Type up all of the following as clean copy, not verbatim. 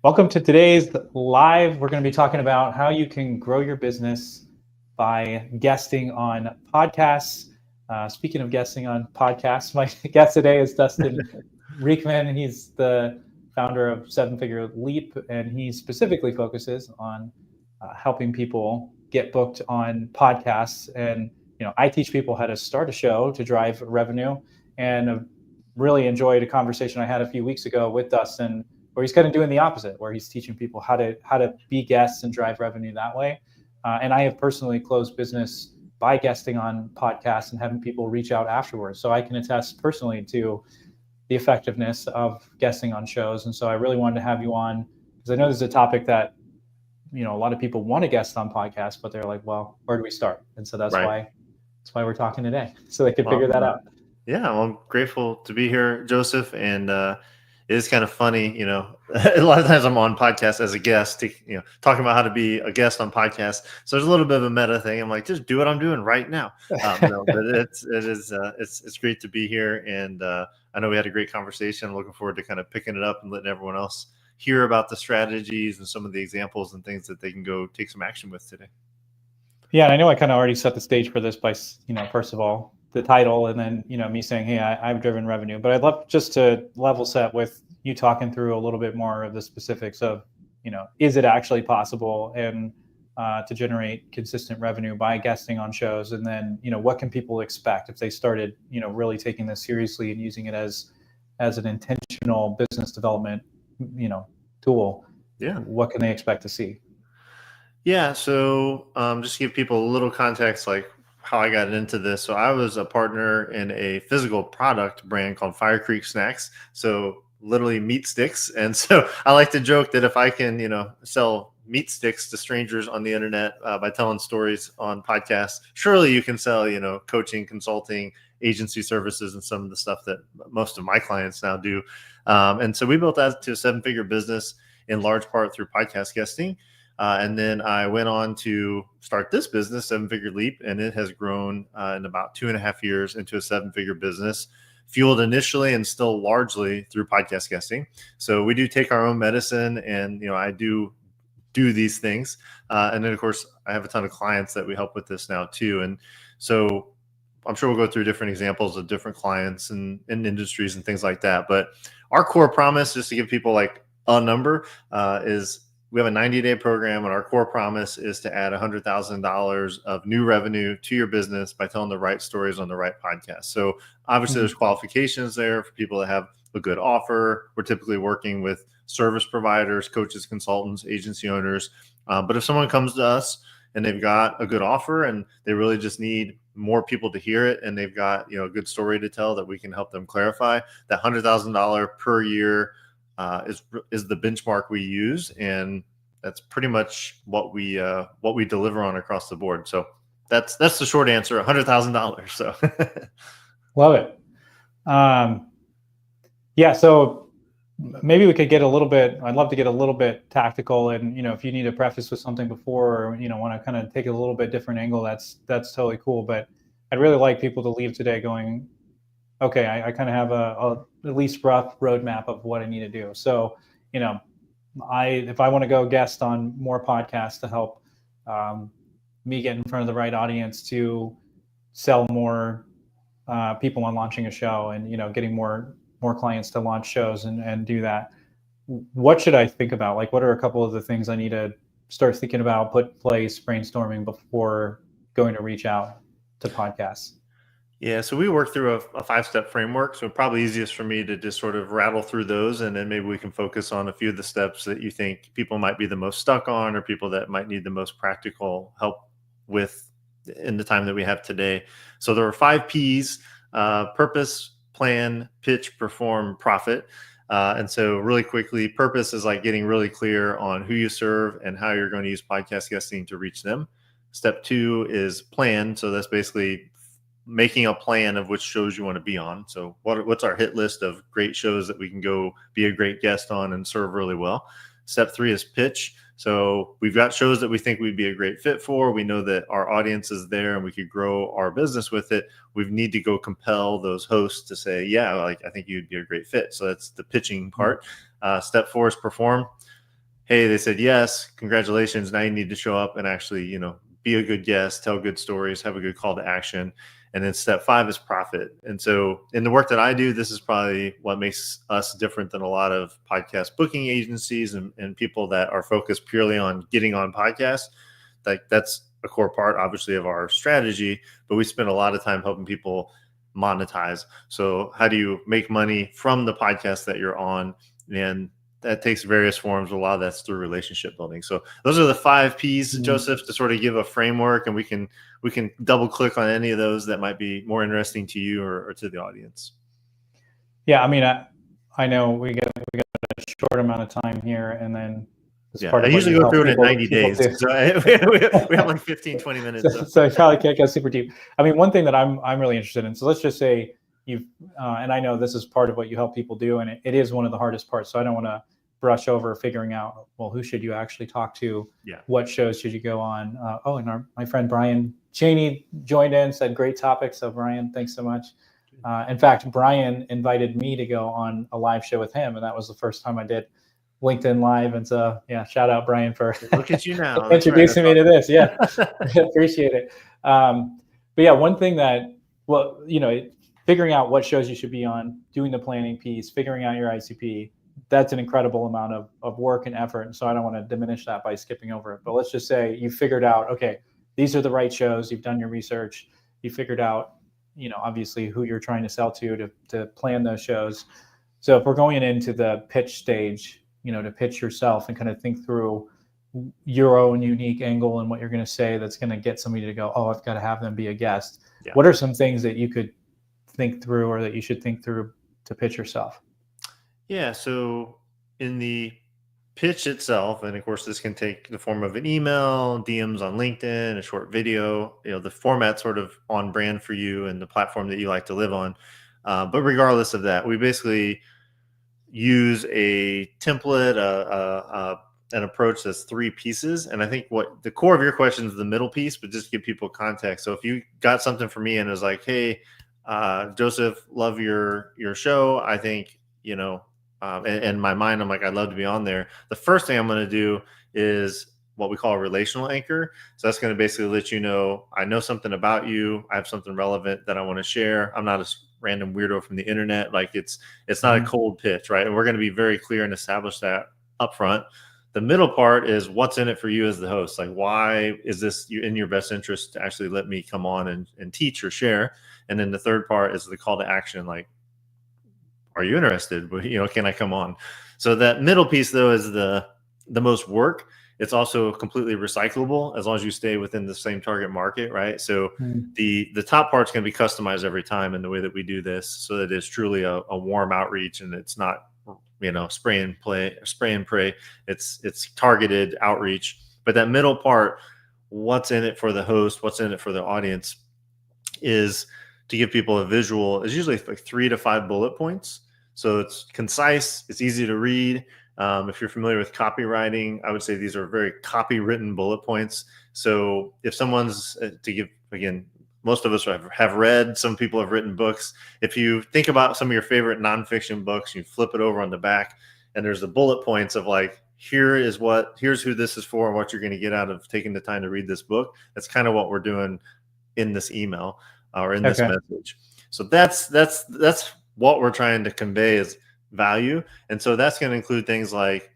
Welcome to today's live. We're going to be talking about how you can grow your business by guesting on podcasts. Speaking of guesting on podcasts, my guest today is Dustin Riechmann, and he's the founder of Seven Figure Leap, and he specifically focuses on helping people get booked on podcasts. And I teach people how to start a show to drive revenue, and really enjoyed a conversation I had a few weeks ago with Dustin, where he's kind of doing the opposite, where he's teaching people how to be guests and drive revenue that way. And I have personally closed business by guesting on podcasts and having people reach out afterwards. So I can attest personally to the effectiveness of guesting on shows. And so I really wanted to have you on because I know this is a topic that a lot of people want to guest on podcasts, but they're like, well, where do we start? And so that's why we're talking today, so they can figure that out. Yeah, well, I'm grateful to be here, Joseph, and it is kind of funny, a lot of times I'm on podcasts as a guest, talking about how to be a guest on podcasts. So there's a little bit of a meta thing. I'm like, just do what I'm doing right now. No, but it's great to be here, and I know we had a great conversation. I'm looking forward to kind of picking it up and letting everyone else hear about the strategies and some of the examples and things that they can go take some action with today. Yeah, and I know I kind of already set the stage for this by, first of all, the title, and then, me saying, hey, I've driven revenue. But I'd love just to level set with you talking through a little bit more of the specifics of, is it actually possible and to generate consistent revenue by guesting on shows? And then, what can people expect if they started, really taking this seriously and using it as an intentional business development, tool? Yeah. What can they expect to see? Yeah. So just to give people a little context, like how I got into this. So I was a partner in a physical product brand called Fire Creek Snacks. So literally meat sticks. And so I like to joke that if I can, sell meat sticks to strangers on the internet by telling stories on podcasts, surely you can sell, coaching, consulting, agency services, and some of the stuff that most of my clients now do. And so we built that to a seven-figure business in large part through podcast guesting. And then I went on to start this business, Seven Figure Leap, and it has grown in about 2.5 years into a seven-figure business, fueled initially and still largely through podcast guesting. So we do take our own medicine, and I do these things. And then, of course, I have a ton of clients that we help with this now too. And so I'm sure we'll go through different examples of different clients and industries and things like that. But our core promise, just to give people like a number, is we have a 90-day program, and our core promise is to add $100,000 of new revenue to your business by telling the right stories on the right podcast. So obviously there's qualifications there for people that have a good offer. We're typically working with service providers, coaches, consultants, agency owners. But if someone comes to us and they've got a good offer and they really just need more people to hear it, and they've got a good story to tell that we can help them clarify, that $100,000 per year is the benchmark we use, and that's pretty much what we deliver on across the board. So that's the short answer: $100,000. So love it. Yeah. So maybe we could get a little bit. I'd love to get a little bit tactical, and if you need to preface with something before, or want to kind of take a little bit different angle, that's totally cool. But I'd really like people to leave today going, okay, I kind of have a at least rough roadmap of what I need to do. So, if I want to go guest on more podcasts to help me get in front of the right audience to sell more people on launching a show, and getting more clients to launch shows and do that, what should I think about? Like, what are a couple of the things I need to start thinking about, put in place, brainstorming before going to reach out to podcasts? Yeah, so we work through a 5-step framework. So probably easiest for me to just sort of rattle through those, and then maybe we can focus on a few of the steps that you think people might be the most stuck on, or people that might need the most practical help with in the time that we have today. So there are 5 P's: purpose, plan, pitch, perform, profit. And so really quickly, purpose is like getting really clear on who you serve and how you're going to use podcast guesting to reach them. Step 2 is plan. So that's basically making a plan of which shows you want to be on. So what's our hit list of great shows that we can go be a great guest on and serve really well. Step 3 is pitch. So we've got shows that we think we'd be a great fit for. We know that our audience is there and we could grow our business with it. We need to go compel those hosts to say, yeah, like I think you'd be a great fit. So that's the pitching part. Step 4 is perform. hey, they said yes, congratulations. Now you need to show up and actually, be a good guest, tell good stories, have a good call to action. And then step 5 is profit. And so in the work that I do, this is probably what makes us different than a lot of podcast booking agencies and people that are focused purely on getting on podcasts. Like that's a core part, obviously, of our strategy, but we spend a lot of time helping people monetize. So how do you make money from the podcast that you're on? And that takes various forms. A lot of that's through relationship building. So those are the 5 P's, Joseph, to sort of give a framework, and we can double click on any of those that might be more interesting to you or to the audience. Yeah, I mean, I know we got a short amount of time here, and then I usually go through it in 90 days. So we have like 15, 20 minutes. So I probably can't go super deep. I mean, one thing that I'm really interested in, so let's just say you've, and I know this is part of what you help people do, and it is one of the hardest parts. So I don't want to brush over figuring out, well, who should you actually talk to? Yeah. What shows should you go on? And my friend Brian Cheney joined in, said great topic. So Brian, thanks so much. In fact, Brian invited me to go on a live show with him, and that was the first time I did LinkedIn Live. And so, yeah, shout out Brian for look at you now introducing me to this. Yeah, appreciate it. But yeah, one thing that, figuring out what shows you should be on, doing the planning piece, figuring out your ICP, that's an incredible amount of work and effort. And so I don't want to diminish that by skipping over it. But let's just say you figured out, okay, these are the right shows. You've done your research. You figured out, obviously who you're trying to sell to plan those shows. So if we're going into the pitch stage, to pitch yourself and kind of think through your own unique angle and what you're going to say that's going to get somebody to go, oh, I've got to have them be a guest. Yeah. What are some things that you could think through or that you should think through to pitch yourself? Yeah. So in the pitch itself, and of course, this can take the form of an email, DMs on LinkedIn, a short video, the format sort of on brand for you and the platform that you like to live on. But regardless of that, we basically use a template, an approach that's 3 pieces. And I think what the core of your question is the middle piece, but just give people context. So if you got something from me and it was like, hey, Joseph, love your show. I think, in my mind, I'm like, I'd love to be on there. The first thing I'm going to do is what we call a relational anchor. So that's going to basically let you know, I know something about you. I have something relevant that I want to share. I'm not a random weirdo from the internet. Like it's not a cold pitch, right? And we're going to be very clear and establish that up front. The middle part is what's in it for you as the host. Like, why is this in your best interest to actually let me come on and teach or share? And then the third part is the call to action. Like, are you interested? Can I come on? So that middle piece, though, is the most work. It's also completely recyclable as long as you stay within the same target market, right? So the top part's going to be customized every time in the way that we do this, so that it's truly a warm outreach and it's not, spray and pray. It's targeted outreach. But that middle part, what's in it for the host, what's in it for the audience, is to give people a visual. It's usually like 3 to 5 bullet points. So it's concise, it's easy to read. If you're familiar with copywriting, I would say these are very copywritten bullet points. So if someone's to give, again, most of us have read, some people have written books. If you think about some of your favorite nonfiction books, you flip it over on the back and there's the bullet points of like, here's who this is for and what you're going to get out of taking the time to read this book. That's kind of what we're doing in this email or in this message. So that's what we're trying to convey is value. And so that's going to include things like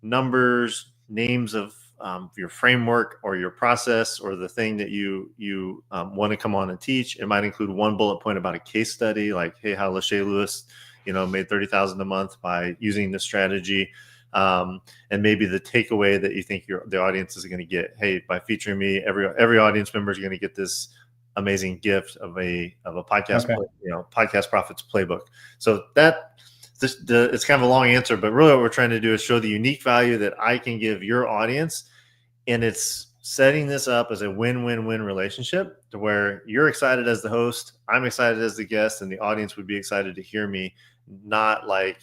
numbers, names of your framework or your process or the thing that you want to come on and teach. It might include 1 bullet point about a case study, like, hey, how Lachey Lewis, made $30,000 a month by using this strategy. And maybe the takeaway that you think the audience is going to get, hey, by featuring me, every audience member is going to get this amazing gift of a podcast, podcast profits playbook. So it's kind of a long answer, but really what we're trying to do is show the unique value that I can give your audience. And it's setting this up as a win-win-win relationship to where you're excited as the host, I'm excited as the guest, and the audience would be excited to hear me, not like,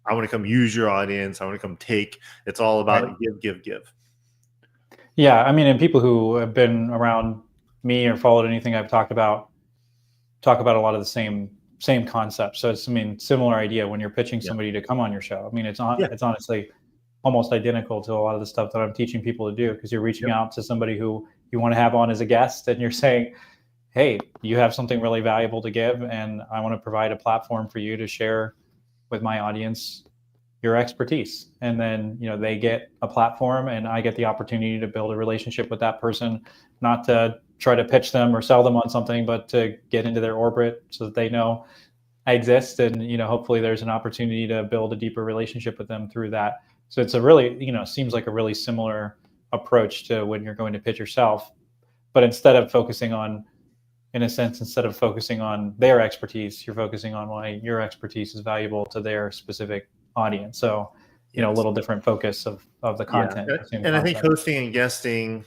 I want to come use your audience, I want to come take. It's all about give. Yeah, I mean, and people who have been around me or followed anything I've talk about a lot of the same concepts. So it's, similar idea when you're pitching somebody to come on your show. I mean, it's honestly almost identical to a lot of the stuff that I'm teaching people to do, because you're reaching out to somebody who you want to have on as a guest, and you're saying, hey, you have something really valuable to give, and I want to provide a platform for you to share with my audience your expertise. And then, they get a platform, and I get the opportunity to build a relationship with that person, not to try to pitch them or sell them on something, but to get into their orbit so that they know I exist. And, hopefully there's an opportunity to build a deeper relationship with them through that. So it's a really, seems like a really similar approach to when you're going to pitch yourself. But instead of focusing on their expertise, you're focusing on why your expertise is valuable to their specific audience. So, a little different focus of the content. Yeah. And I think hosting and guesting,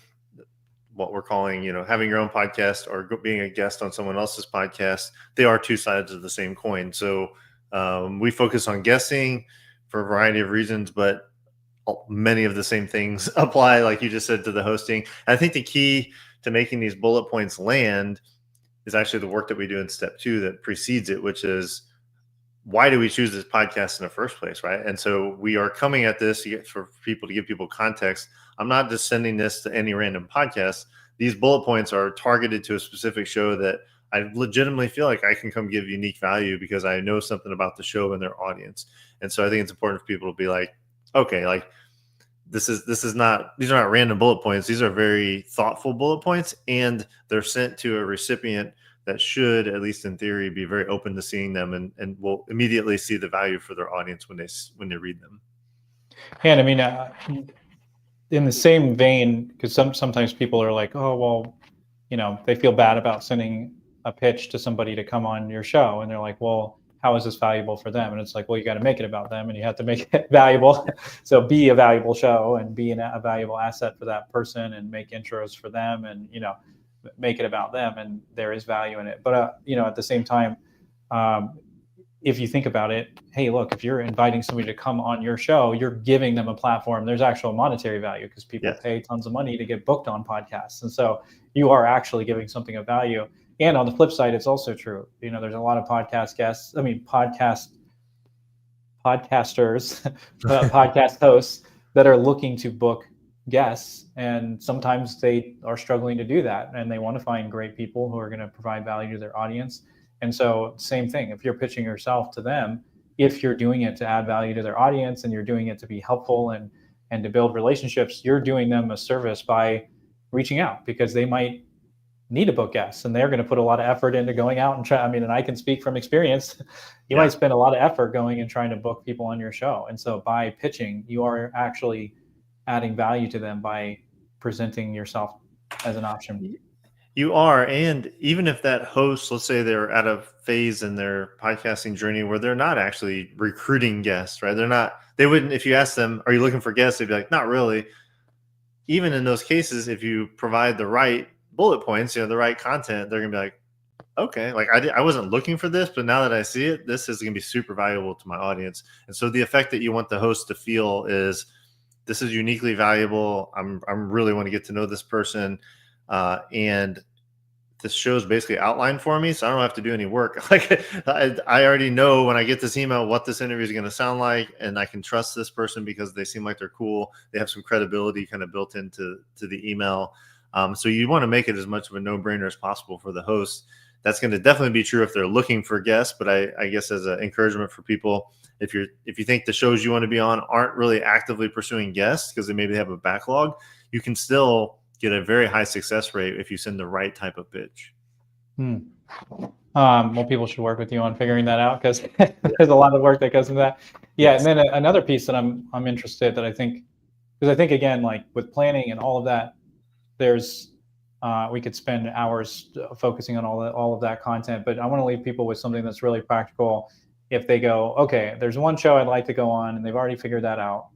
what we're calling, having your own podcast or being a guest on someone else's podcast, they are two sides of the same coin. So we focus on guesting for a variety of reasons, but many of the same things apply, like you just said, to the hosting. And I think the key to making these bullet points land is actually the work that we do in step 2 that precedes it, which is, why do we choose this podcast in the first place, right? And so we are coming at this for people to give people context. I'm not just sending this to any random podcast. These bullet points are targeted to a specific show that I legitimately feel like I can come give unique value because I know something about the show and their audience. And so I think it's important for people to be like, okay, like these are not random bullet points. These are very thoughtful bullet points, and they're sent to a recipient that should, at least in theory, be very open to seeing them and will immediately see the value for their audience when they read them. And I mean, in the same vein, because sometimes people are like, oh, well, they feel bad about sending a pitch to somebody to come on your show, and they're like, well, how is this valuable for them? And it's like, well, you got to make it about them, and you have to make it valuable. So be a valuable show and be a valuable asset for that person, and make intros for them, and make it about them, and there is value in it. But at the same time, if you think about it, hey, look, if you're inviting somebody to come on your show, you're giving them a platform. There's actual monetary value, because people pay tons of money to get booked on podcasts, and so you are actually giving something of value. And on the flip side, it's also true. There's a lot of podcasters, podcast hosts that are looking to book guests, and sometimes they are struggling to do that, and they want to find great people who are going to provide value to their audience. And so same thing, if you're pitching yourself to them, if you're doing it to add value to their audience, and you're doing it to be helpful and to build relationships, you're doing them a service by reaching out, because they might need to book guests, and they're going to put a lot of effort into going out and try. And I can speak from experience. You might spend a lot of effort going and trying to book people on your show. And so by pitching, you are actually adding value to them by presenting yourself as an option. You are. And even if that host, let's say they're at a phase in their podcasting journey where they're not actually recruiting guests, right? They wouldn't, if you ask them, are you looking for guests? They'd be like, not really. Even in those cases, if you provide the right bullet points, the right content, they're going to be like, okay, like I wasn't looking for this, but now that I see it, this is going to be super valuable to my audience. And so the effect that you want the host to feel is, this is uniquely valuable. I'm really want to get to know this person. And this show's basically outlined for me, so I don't have to do any work. Like I already know when I get this email what this interview is going to sound like, and I can trust this person because they seem like they're cool. They have some credibility kind of built into the email. So you want to make it as much of a no-brainer as possible for the host. That's going to definitely be true if they're looking for guests, but I guess as an encouragement for people, if you think the shows you want to be on aren't really actively pursuing guests because they have a backlog, you can still get a very high success rate if you send the right type of pitch. Well, people should work with you on figuring that out, because there's a lot of work that goes into that. Yeah. Yes. And then another piece that I'm interested, that I think, because I think, again, like with planning and all of that, there's we could spend hours focusing on all of that content, but I want to leave people with something that's really practical. If they go, okay, there's one show I'd like to go on, and they've already figured that out,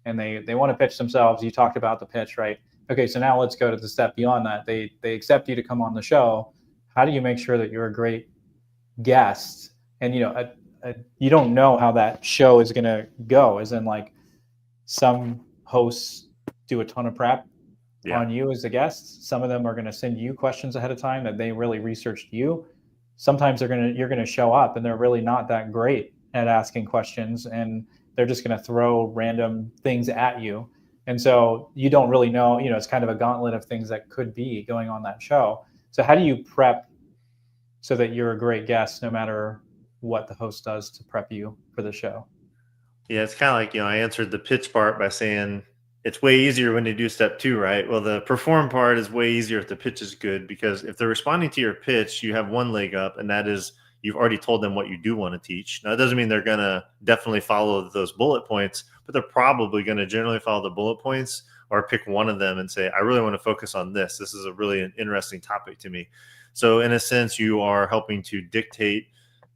and they want to pitch themselves. You talked about the pitch, right? Okay, so now let's go to the step beyond that. They accept you to come on the show. How do you make sure that you're a great guest? And you don't know how that show is going to go. As in, like, some hosts do a ton of prep on you as a guest. Some of them are going to send you questions ahead of time that they really researched you. Sometimes you're going to show up and they're really not that great at asking questions, and they're just going to throw random things at you. And so you don't really know, it's kind of a gauntlet of things that could be going on that show. So how do you prep so that you're a great guest no matter what the host does to prep you for the show? Yeah, it's kind of like, I answered the pitch part by saying it's way easier when you do step 2, right? Well, the perform part is way easier if the pitch is good, because if they're responding to your pitch, you have one leg up, and that is you've already told them what you do want to teach. Now, it doesn't mean they're going to definitely follow those bullet points, but they're probably going to generally follow the bullet points or pick one of them and say, I really want to focus on this. This is a really an interesting topic to me. So in a sense, you are helping to dictate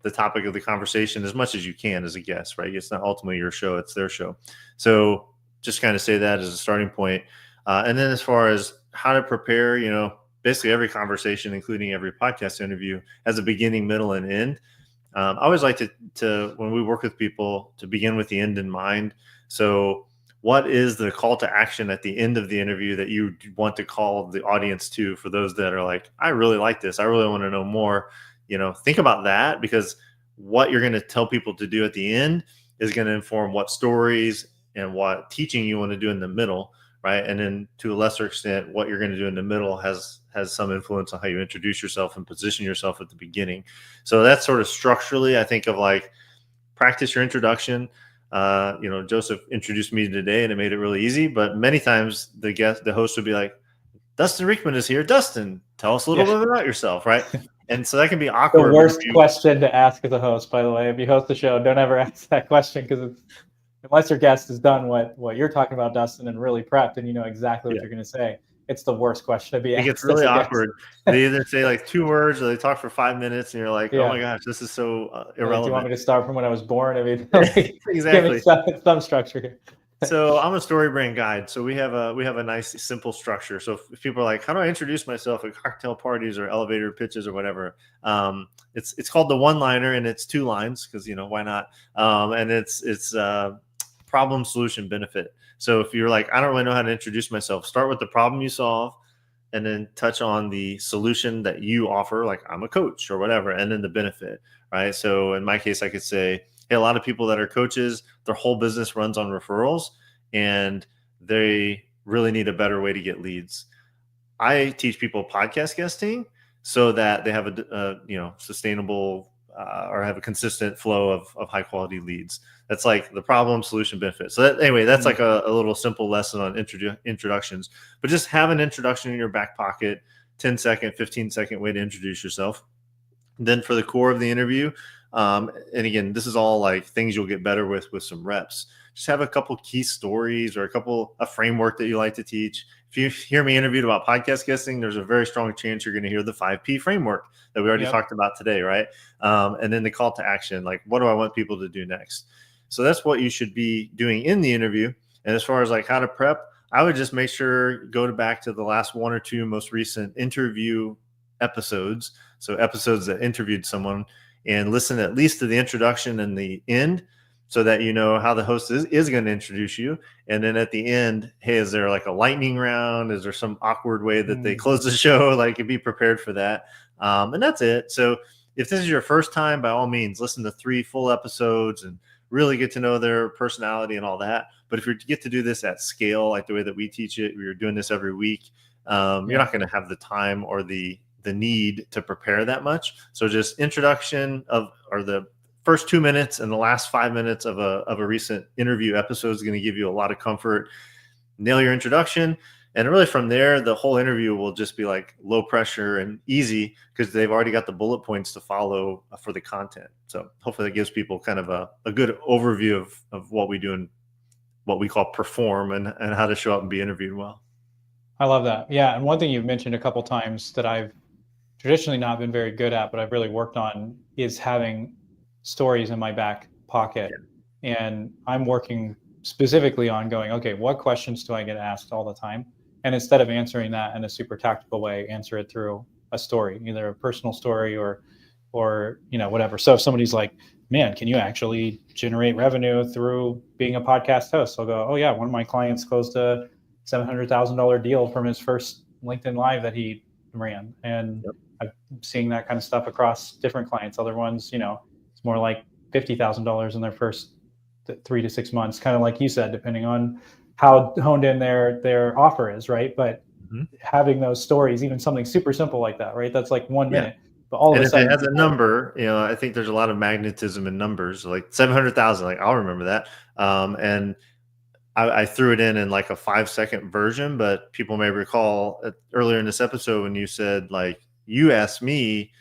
the topic of the conversation as much as you can as a guest, right? It's not ultimately your show, it's their show. So just kind of say that as a starting point. And then as far as how to prepare, basically every conversation, including every podcast interview, has a beginning, middle, and end. I always like to when we work with people, to begin with the end in mind. So what is the call to action at the end of the interview that you want to call the audience to, for those that are like, I really like this, I really want to know more? Think about that, because what you're going to tell people to do at the end is going to inform what stories and what teaching you want to do in the middle, right? And then to a lesser extent, what you're going to do in the middle has some influence on how you introduce yourself and position yourself at the beginning. So that's sort of structurally, I think of like, practice your introduction. Joseph introduced me today and it made it really easy, but many times the host would be like, Dustin Riechmann is here. Dustin, tell us a little bit about yourself, right? And so that can be awkward. The worst question to ask as a host, by the way. If you host the show, don't ever ask that question, because unless your guest has done what you're talking about, Dustin, and really prepped, and you know exactly what you're going to say, it's the worst question to be asked. It gets really awkward. They either say like 2 words or they talk for 5 minutes, and you're like, oh my gosh, this is so irrelevant. Like, do you want me to start from when I was born? I mean, exactly. Give me some structure here. So I'm a story brand guide. So we have a nice simple structure. So if people are like, how do I introduce myself at cocktail parties or elevator pitches or whatever? It's called the one-liner, and it's 2 lines, because why not? And it's problem, solution, benefit. So if you're like, I don't really know how to introduce myself, start with the problem you solve, and then touch on the solution that you offer, like I'm a coach or whatever, and then the benefit, right? So in my case, I could say, hey, a lot of people that are coaches, their whole business runs on referrals, and they really need a better way to get leads. I teach people podcast guesting so that they have a sustainable or have a consistent flow of high quality leads. That's like the problem, solution, benefit. So that's like a little simple lesson on introductions. But just have an introduction in your back pocket, 10-second, 15-second way to introduce yourself. And then for the core of the interview, and again, this is all like things you'll get better with some reps. Just have a couple key stories or a framework that you like to teach. If you hear me interviewed about podcast guesting, there's a very strong chance you're going to hear the 5P framework that we already talked about today, right? And then the call to action, like, what do I want people to do next? So that's what you should be doing in the interview. And as far as like how to prep, I would just make sure back to the last 1 or 2 most recent interview episodes. So episodes that interviewed someone, and listen at least to the introduction and the end, so that you know how the host is going to introduce you. And then at the end, hey, is there like a lightning round? Is there some awkward way that they close the show? Like, be prepared for that. And that's it. So if this is your first time, by all means, listen to 3 full episodes and really get to know their personality and all that. But if you get to do this at scale, like the way that we teach it, we're doing this every week, you're not going to have the time or the need to prepare that much. So just introduction or the first 2 minutes and the last 5 minutes of a recent interview episode is going to give you a lot of comfort. Nail your introduction, and really from there, the whole interview will just be like low pressure and easy, because they've already got the bullet points to follow for the content. So hopefully that gives people kind of a good overview of what we do and what we call perform, and how to show up and be interviewed well. I love that. Yeah. And one thing you've mentioned a couple of times that I've traditionally not been very good at, but I've really worked on, is having stories in my back pocket. Yeah. And I'm working specifically on going, okay, what questions do I get asked all the time? And instead of answering that in a super tactical way, answer it through a story, either a personal story or whatever. So if somebody's like, man, can you actually generate revenue through being a podcast host? I'll go, oh yeah, one of my clients closed a $700,000 deal from his first LinkedIn Live that he ran. And I'm seeing that kind of stuff across different clients. Other ones, it's more like $50,000 in their first 3 to 6 months, kind of like you said, depending on how honed in their offer is, right? But having those stories, even something super simple like that, right? That's like 1 minute, but all of And a if it sudden has a number, I think there's a lot of magnetism in numbers, like 700,000. Like I'll remember that. And I threw it in like a 5-second version, but people may recall earlier in this episode when you said, like, you asked me,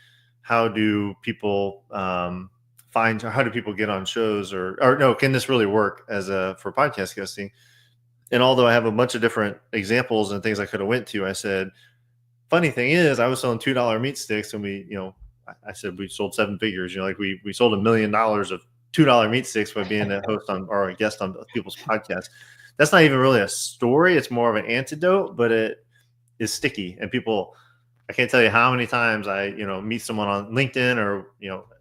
how do people how do people get on shows, or no, can this really work for podcast guesting? And although I have a bunch of different examples and things I could have went to, I said, funny thing is, I was selling $2 meat sticks, and I said we sold 7 figures. Like we sold $1 million of $2 meat sticks by being a host on or a guest on people's podcasts. That's not even really a story; it's more of an antidote, but it is sticky. And people, I can't tell you how many times I meet someone on LinkedIn or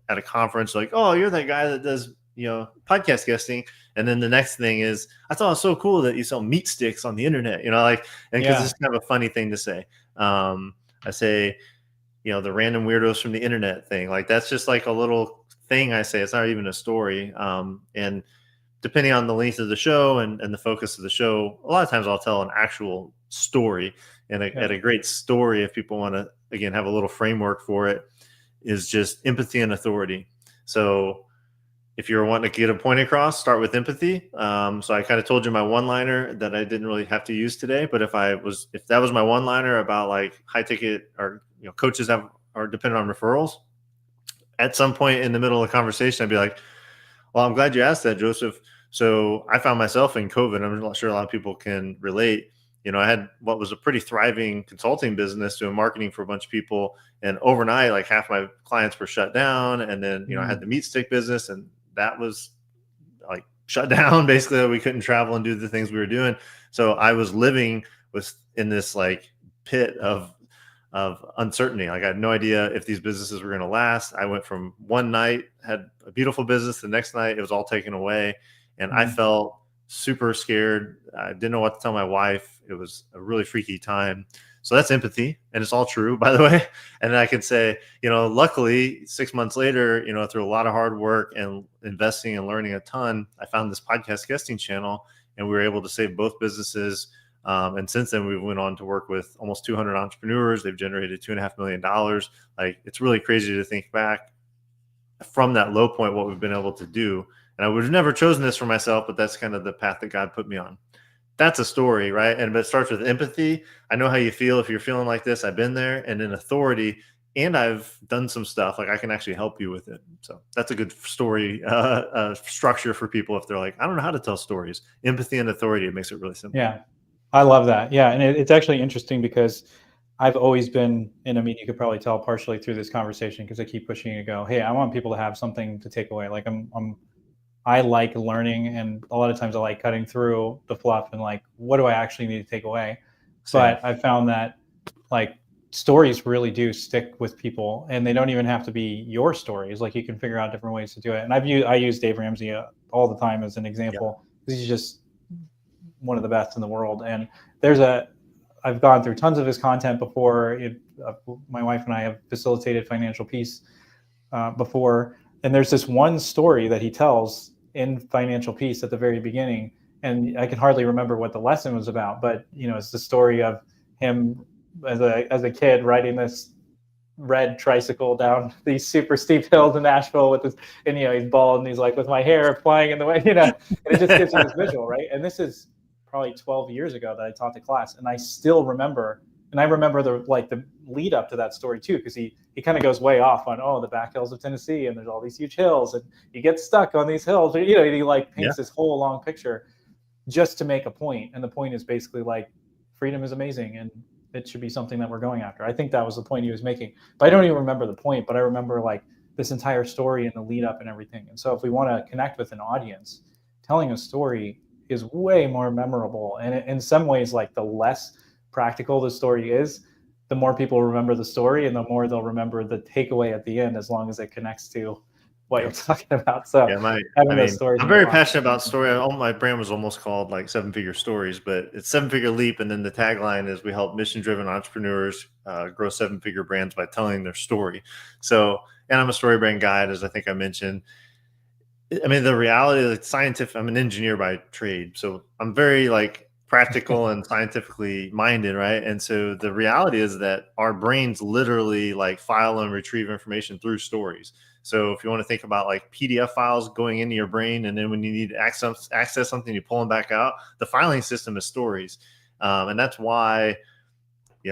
at a conference, like, oh, you're that guy that does podcast guesting. And then the next thing is, I thought it was so cool that you sell meat sticks on the internet, like, and because it's kind of a funny thing to say. I say, the random weirdos from the internet thing, like that's just like a little thing I say. It's not even a story. And depending on the length of the show and the focus of the show, a lot of times I'll tell an actual story. And a great story, if people want to, again, have a little framework for it, is just empathy and authority. So if you're wanting to get a point across, start with empathy. So I kind of told you my one-liner that I didn't really have to use today, but if that was my one-liner about like high ticket or coaches that are dependent on referrals, at some point in the middle of the conversation, I'd be like, well, I'm glad you asked that, Joseph. So I found myself in COVID. I'm not sure a lot of people can relate. I had what was a pretty thriving consulting business doing marketing for a bunch of people. And overnight, like half my clients were shut down. And then, I had the meat stick business, and that was like shut down. Basically, we couldn't travel and do the things we were doing. So I was living in this like pit of uncertainty. Like I had no idea if these businesses were going to last. I went from one night, had a beautiful business. The next night it was all taken away. And I felt super scared. I didn't know what to tell my wife. It was a really freaky time. So that's empathy. And it's all true, by the way. And I can say, luckily 6 months later, through a lot of hard work and investing and learning a ton, I found this podcast guesting channel, and we were able to save both businesses. And since then, we went on to work with almost 200 entrepreneurs. They've generated $2.5 million. Like, it's really crazy to think back from that low point, what we've been able to do. And I would have never chosen this for myself, but that's kind of the path that God put me on. That's a story, right? And it starts with empathy. I know how you feel if you're feeling like this. I've been there. And then authority. And I've done some stuff, like I can actually help you with it. So that's a good story structure for people if they're like, I don't know how to tell stories. Empathy and authority, it makes it really simple. Yeah. I love that. Yeah. And it's actually interesting because I've always been in a meeting. You could probably tell partially through this conversation, because I keep pushing you to go, hey, I want people to have something to take away. Like I like learning, and a lot of times I like cutting through the fluff and like, what do I actually need to take away? Same. But I found that like stories really do stick with people, and they don't even have to be your stories. Like you can figure out different ways to do it. And I use Dave Ramsey all the time as an example. Yep. He's just one of the best in the world. And I've gone through tons of his content before. My wife and I have facilitated Financial Peace before. And there's this one story that he tells in Financial Peace at the very beginning. And I can hardly remember what the lesson was about, but it's the story of him as a kid riding this red tricycle down these super steep hills in Nashville with this, and he's bald and he's like, with my hair flying in the way, and it just gives you this visual, right? And this is probably 12 years ago that I taught the class, and I still remember. And I remember the lead up to that story too, because he kind of goes way off on the back hills of Tennessee, and there's all these huge hills, and you get stuck on these hills. He paints this whole long picture just to make a point, and the point is basically like freedom is amazing, and it should be something that we're going after. I think that was the point he was making, but I don't even remember the point. But I remember like this entire story and the lead up and everything. And so if we want to connect with an audience, telling a story is way more memorable, and in some ways, like the less practical the story is, the more people remember the story, and the more they'll remember the takeaway at the end, as long as it connects to what you're talking about. So I'm very passionate about story. My brand was almost called like 7-Figure Stories, but it's 7-Figure Leap. And then the tagline is, we help mission-driven entrepreneurs grow 7-figure brands by telling their story. So, and I'm a story brand guide, as I think I mentioned. I mean, the reality, like scientific, I'm an engineer by trade, so I'm very like practical and scientifically minded, right? And so the reality is that our brains literally like file and retrieve information through stories. So if you want to think about like PDF files going into your brain, and then when you need to access something, you pull them back out, the filing system is stories. And that's why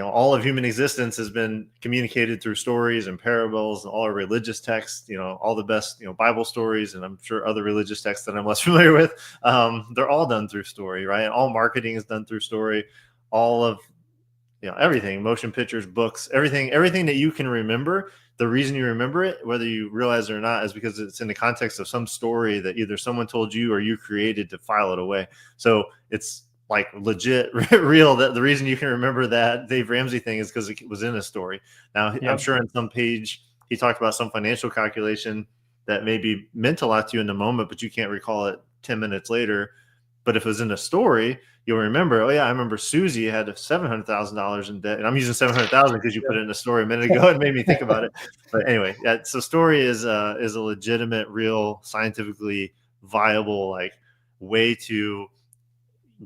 all of human existence has been communicated through stories and parables, and all our religious texts, all the best, Bible stories, and I'm sure other religious texts that I'm less familiar with. They're all done through story, right? And all marketing is done through story. All of, everything, motion pictures, books, everything that you can remember. The reason you remember it, whether you realize it or not, is because it's in the context of some story that either someone told you or you created to file it away. So it's like legit real, that the reason you can remember that Dave Ramsey thing is because it was in a story. Now, I'm sure in some page he talked about some financial calculation that maybe meant a lot to you in the moment, but you can't recall it 10 minutes later. But if it was in a story, you'll remember, oh yeah, I remember Susie had $700,000 in debt, and I'm using 700,000 because you put it in a story a minute ago and made me think about it. But anyway, so story is a legitimate, real, scientifically viable like way to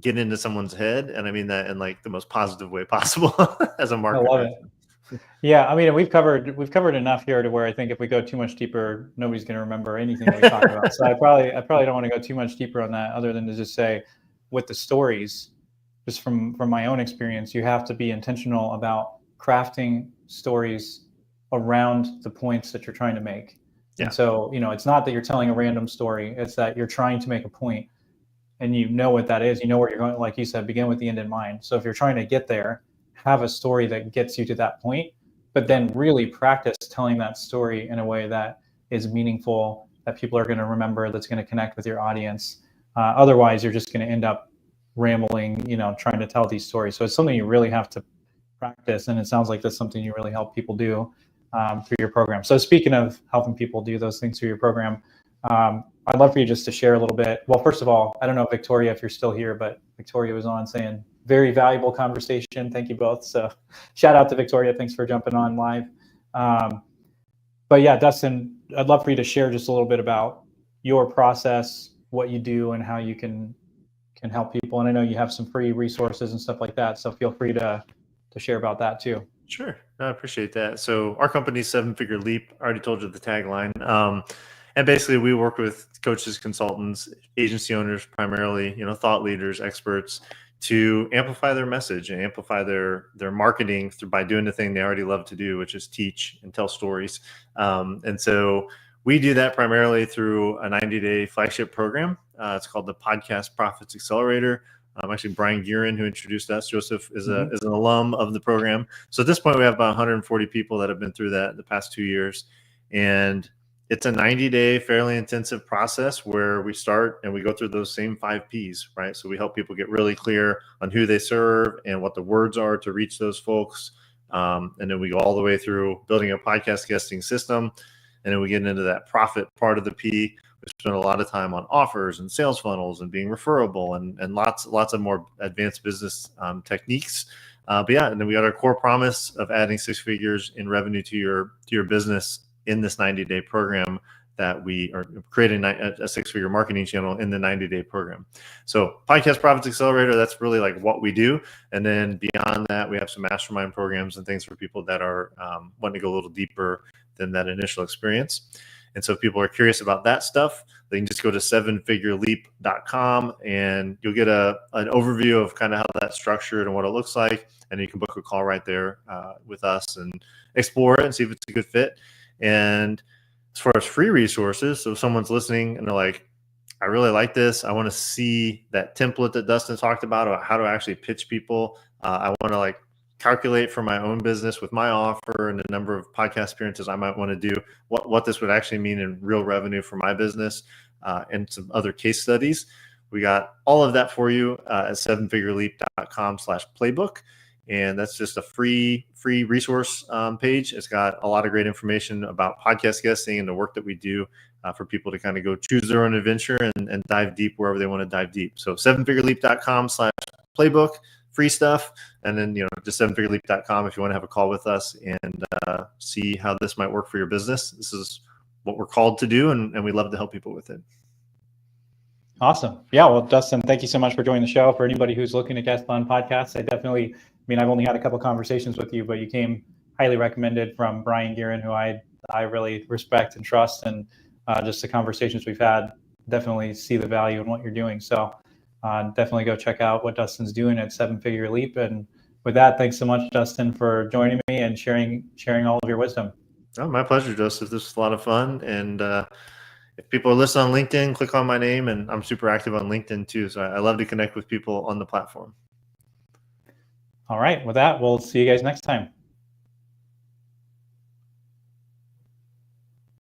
get into someone's head, and I mean that in like the most positive way possible as a marketer. I love it. Yeah, I mean, we've covered enough here to where I think if we go too much deeper, nobody's going to remember anything that we talk about. So I probably don't want to go too much deeper on that, other than to just say, with the stories, just from my own experience, you have to be intentional about crafting stories around the points that you're trying to make. And so, it's not that you're telling a random story; it's that you're trying to make a point, and you know what that is. You know where you're going. Like you said, begin with the end in mind. So if you're trying to get there, have a story that gets you to that point, but then really practice telling that story in a way that is meaningful, that people are going to remember, that's going to connect with your audience. Otherwise, you're just going to end up rambling, trying to tell these stories. So it's something you really have to practice, and it sounds like that's something you really help people do through your program. So speaking of helping people do those things through your program, I'd love for you just to share a little bit. Well, first of all, I don't know, Victoria, if you're still here, but Victoria was on saying, very valuable conversation. Thank you both. So shout out to Victoria. Thanks for jumping on live. But yeah, Dustin, I'd love for you to share just a little bit about your process, what you do, and how you can help people. And I know you have some free resources and stuff like that. So feel free to share about that too. Sure. I appreciate that. So our company's 7-Figure Leap. I already told you the tagline. And basically we work with coaches, consultants, agency owners, primarily, thought leaders, experts, to amplify their message and amplify their marketing by doing the thing they already love to do, which is teach and tell stories. And so we do that primarily through a 90-day flagship program. It's called the Podcast Profits Accelerator. Actually, Brian Guerin, who introduced us, Joseph, is an alum of the program. So at this point, we have about 140 people that have been through that the past 2 years. And it's a 90-day, fairly intensive process where we start and we go through those same 5 Ps, right? So we help people get really clear on who they serve and what the words are to reach those folks. And then we go all the way through building a podcast guesting system. And then we get into that profit part of the P. We spend a lot of time on offers and sales funnels and being referable and lots of more advanced business techniques. But yeah, and then we got our core promise of adding 6 figures in revenue to your business in this 90-day program, that we are creating a 6-figure marketing channel in the 90-day program. So Podcast Profits Accelerator, that's really like what we do. And then beyond that, we have some mastermind programs and things for people that are wanting to go a little deeper than that initial experience. And so if people are curious about that stuff, they can just go to 7figureleap.com and you'll get an overview of kind of how that's structured and what it looks like. And you can book a call right there with us and explore it and see if it's a good fit. And as far as free resources, so if someone's listening and they're like, I really like this, I want to see that template that Dustin talked about how to actually pitch people. I want to like calculate for my own business with my offer and the number of podcast appearances I might want to do, what this would actually mean in real revenue for my business, and some other case studies. We got all of that for you at 7figureleap.com/playbook. And that's just a free resource page. It's got a lot of great information about podcast guesting and the work that we do for people to kind of go choose their own adventure and dive deep wherever they want to dive deep. So 7figureleap.com/playbook, free stuff. And then, just 7figureleap.com if you want to have a call with us and see how this might work for your business. This is what we're called to do, and we love to help people with it. Awesome. Yeah. Well, Dustin, thank you so much for joining the show. For anybody who's looking to guest on podcasts, I've only had a couple conversations with you, but you came highly recommended from Brian Gearin, who I really respect and trust. And just the conversations we've had definitely see the value in what you're doing. So definitely go check out what Dustin's doing at Seven Figure Leap. And with that, thanks so much, Dustin, for joining me and sharing all of your wisdom. Oh, my pleasure, Joseph. This was a lot of fun. And if people are listening on LinkedIn, click on my name, and I'm super active on LinkedIn too. So I love to connect with people on the platform. All right. With that, we'll see you guys next time.